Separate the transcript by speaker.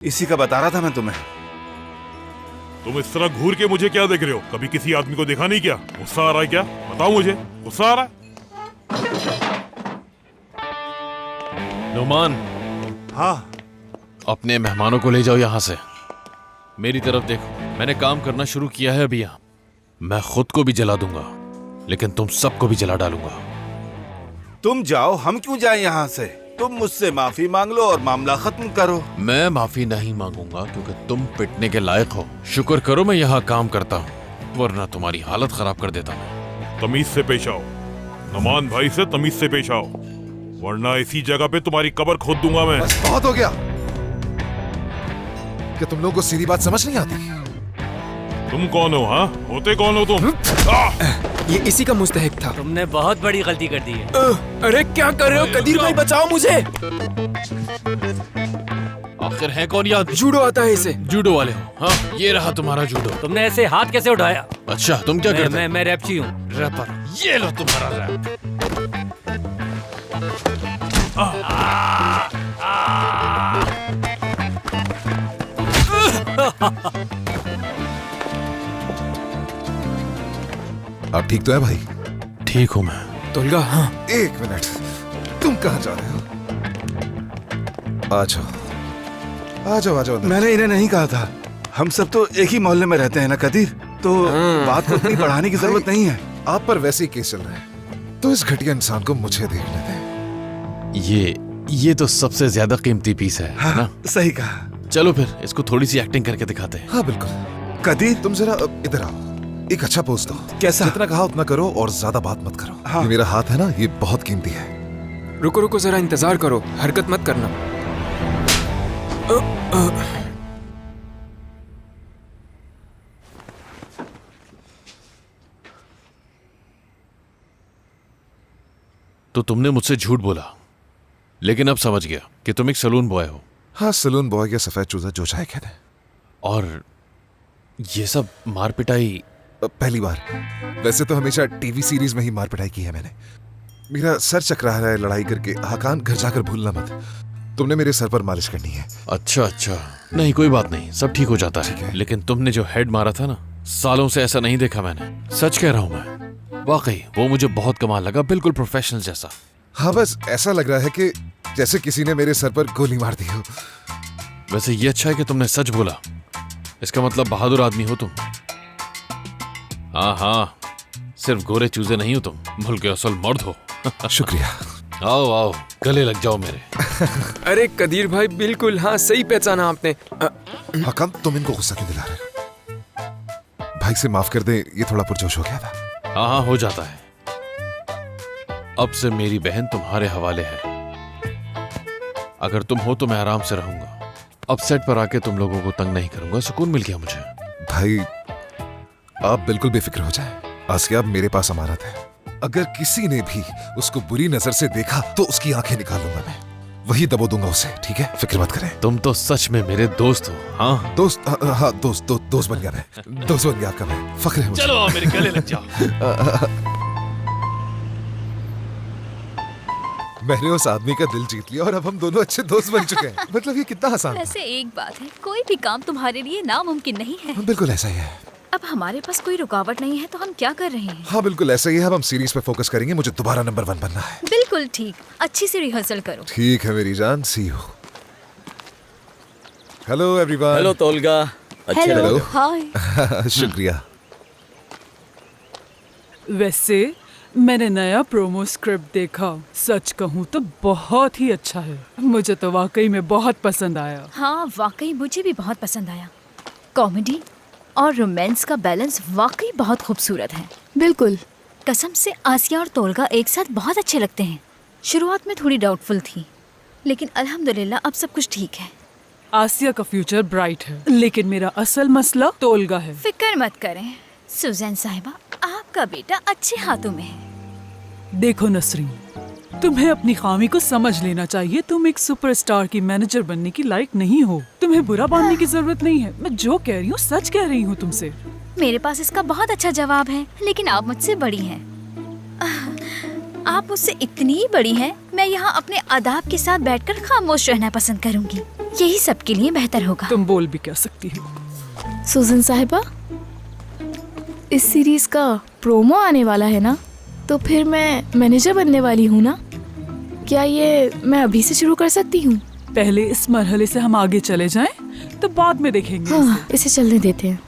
Speaker 1: इसी का बता रहा था मैं तुम्हें।
Speaker 2: तुम इस तरह घूर के मुझे क्या देख रहे हो? कभी किसी आदमी को देखा नहीं क्या? गुस्सा आ रहा है क्या? बताओ मुझे, गुस्सा आ रहा है?
Speaker 3: नुमान,
Speaker 1: हाँ
Speaker 3: अपने मेहमानों को ले जाओ यहाँ से। मेरी तरफ देखो, मैंने काम करना शुरू किया है अभी यहाँ। मैं खुद को भी जला दूंगा, लेकिन तुम सबको भी जला डालूंगा।
Speaker 1: तुम जाओ, हम क्यों जाएं यहाँ से? तुम मुझसे माफी मांग लो और मामला खत्म करो।
Speaker 3: मैं माफी नहीं मांगूंगा क्योंकि तुम पिटने के लायक हो। शुक्र करो मैं यहाँ काम करता हूँ, वरना तुम्हारी हालत खराब कर देता मैं।
Speaker 2: तमीज से पेश आओ, नुमान भाई से तमीज से पेश आओ, वरना इसी जगह पे तुम्हारी कब्र खोद दूंगा मैं।
Speaker 4: बस बहुत हो गया। क्या तुम लोगों को सीधी बात समझ नहीं आती?
Speaker 2: तुम कौन हो? हाँ, होते कौन हो तुम?
Speaker 5: ये इसी का मुस्तहिक था।
Speaker 6: तुमने बहुत बड़ी गलती कर दी है।
Speaker 5: अरे क्या कर रहे हो कदीर भाई, बचाओ मुझे।
Speaker 3: आखिर है कौन याद?
Speaker 5: जूडो आता है इसे।
Speaker 3: जूडो वाले हो? हाँ, ये रहा तुम्हारा जूडो।
Speaker 6: तुमने ऐसे हाथ कैसे उठाया?
Speaker 3: अच्छा, तुम क्या करते?
Speaker 6: मैं रैपची हूँ।
Speaker 3: रैपर। ये लो तुम्हारा रैप।
Speaker 4: आप ठीक तो है भाई?
Speaker 3: ठीक हूँ मैं।
Speaker 5: तोलगा, हाँ।
Speaker 4: एक मिनट, तुम कहाँ जा रहे हो? आ जाओ आ जाओ आ जाओ।
Speaker 1: मैंने इन्हें नहीं कहा था, हम सब तो एक ही मोहल्ले में रहते हैं ना कदीर, तो बात को इतनी बढ़ाने की जरूरत नहीं है।
Speaker 4: आप पर वैसे ही केस चल रहा है, तो इस घटिया इंसान को मुझे देखने दें।
Speaker 3: ये तो सबसे ज्यादा कीमती पीस है,
Speaker 1: हाँ,
Speaker 3: ना?
Speaker 1: सही कहा।
Speaker 3: चलो फिर इसको थोड़ी सी एक्टिंग करके दिखाते हैं।
Speaker 4: हाँ बिल्कुल।
Speaker 1: कदीर,
Speaker 4: तुम जरा इधर आओ, एक अच्छा पोज दो।
Speaker 1: कैसा?
Speaker 4: जितना कहा उतना करो और ज्यादा बात मत करो।
Speaker 1: हाँ।
Speaker 4: ये मेरा हाथ है ना, ये बहुत कीमती है।
Speaker 5: रुको रुको, जरा इंतजार करो, हरकत मत करना।
Speaker 3: तो तुमने मुझसे झूठ बोला, लेकिन अब समझ गया कि तुम एक सलून बॉय हो।
Speaker 4: हाँ, सलून बॉय या सफेद चूजा, जो चाहे कह दें।
Speaker 3: और ये सब मार पिटाई
Speaker 4: पहली बार। वैसे तो हमेशा टीवी सीरीज में ही मार पिटाई की है मैंने। मेरा सर चकरा रहा है लड़ाई करके। हाकान, घर जाकर भूलना मत, तुमने मेरे सर पर मालिश करनी है।
Speaker 3: अच्छा अच्छा, नहीं कोई बात नहीं, सब ठीक हो जाता
Speaker 4: ठीक
Speaker 3: है।
Speaker 4: है।
Speaker 3: लेकिन तुमने जो हेड मारा था ना, सालों से ऐसा नहीं देखा मैंने। सच कह रहा हूं मैं, वाकई वो मुझे बहुत कमाल लगा, बिल्कुल प्रोफेशनल जैसा।
Speaker 4: हाँ, बस ऐसा लग रहा है कि जैसे किसी ने मेरे सर पर गोली मार दी हो।
Speaker 3: वैसे ये अच्छा है कि तुमने सच बोला, इसका मतलब बहादुर आदमी हो तुम। हाँ हाँ, सिर्फ गोरे चूजे नहीं हो तुम, बल्कि असल मर्द हो।
Speaker 4: शुक्रिया।
Speaker 3: आओ आओ, गले लग जाओ मेरे।
Speaker 5: अरे कदीर भाई, बिल्कुल हाँ, सही पहचाना आपने।
Speaker 4: हाकान, तुम इनको गुस्सा क्यों दिला रहे हो? भाई से माफ कर दे, ये थोड़ा पुरजोश हो गया था।
Speaker 3: हाँ हाँ, हो जाता है। अब से मेरी बहन तुम्हारे हवाले है। अगर तुम हो तो मैं आराम से रहूंगा। अब सेट पर आके तुम लोगों को तंग नहीं करूंगा, सुकून मिल गया मुझे।
Speaker 4: भाई, आप बिल्कुल बेफिक्र हो जाएं। आसिया मेरे पास अमानत है। अगर किसी ने भी उसको बुरी नजर से देखा तो उसकी आंखें निकाल लूंगा मैं, वही दबो दूंगा उसे। ठीक है, फिक्र मत करें।
Speaker 3: तुम तो सच में मेरे दोस्त हो। हाँ
Speaker 4: दोस्त? हाँ, दोस्त बन गया मैं। दोस्त बन गया आपका मैं, फख्र है मुझे।
Speaker 3: चलो आओ, मेरे गले लग जाओ।
Speaker 4: मैंने उस आदमी का दिल जीत लिया और अब हम दोनों अच्छे दोस्त बन चुके हैं। मतलब ये कितना आसान है।
Speaker 7: वैसे एक बात है, कोई भी काम तुम्हारे लिए नामुमकिन नहीं है।
Speaker 4: बिल्कुल ऐसा ही है।
Speaker 7: अब हमारे पास कोई रुकावट नहीं है तो हम क्या कर रहे हैं?
Speaker 4: हाँ बिल्कुल ऐसा ही है। अब हम सीरीज पे फोकस करेंगे। मुझे दोबारा नंबर 1 बनना है।
Speaker 7: बिल्कुल ठीक, अच्छी से रिहर्सल करो।
Speaker 4: ठीक है मेरी जान, सी यू। Hello everyone.
Speaker 6: हेलो तोलगा, अच्छे
Speaker 7: हेलो,
Speaker 6: लग रहे
Speaker 7: हाय।
Speaker 4: शुक्रिया।
Speaker 8: वैसे मैंने नया प्रोमो स्क्रिप्ट देखा, सच कहूँ तो बहुत ही अच्छा है। मुझे तो वाकई में बहुत पसंद आया।
Speaker 7: हाँ वाकई मुझे भी बहुत पसंद आया। कॉमेडी और रोमांस का बैलेंस वाकई बहुत खूबसूरत है।
Speaker 9: बिल्कुल।
Speaker 7: कसम से आसिया और तोलगा एक साथ बहुत अच्छे लगते हैं। शुरुआत में थोड़ी डाउटफुल थी, लेकिन अल्हम्दुलिल्लाह अब सब कुछ ठीक है।
Speaker 8: आसिया का फ्यूचर ब्राइट है, लेकिन मेरा असल मसला तोलगा है।
Speaker 7: फिक्र मत करें सुजैन साहिबा, आपका बेटा अच्छे हाथों में है।
Speaker 8: देखो नसरीन, तुम्हें अपनी खामी को समझ लेना चाहिए। तुम एक सुपरस्टार की मैनेजर बनने की लायक नहीं हो। तुम्हें बुरा मानने की जरूरत नहीं है। मैं जो कह रही हूँ सच कह रही हूँ तुमसे।
Speaker 7: मेरे पास इसका बहुत अच्छा जवाब है, लेकिन आप मुझसे बड़ी हैं। आप मुझसे इतनी बड़ी हैं, मैं यहाँ अपने आदाब के साथ बैठकर खामोश रहना पसंद करूँगी। यही सबके लिए बेहतर होगा।
Speaker 8: तुम बोल भी क्या सकती हो।
Speaker 9: सुजन साहिबा, इस सीरीज का प्रोमो आने वाला है ना, तो फिर मैं मैनेजर बनने वाली हूँ ना। क्या ये मैं अभी से शुरू कर सकती हूँ?
Speaker 8: पहले इस मरहले से हम आगे चले जाएं, तो बाद में देखेंगे।
Speaker 9: हाँ, इसे चलने देते हैं।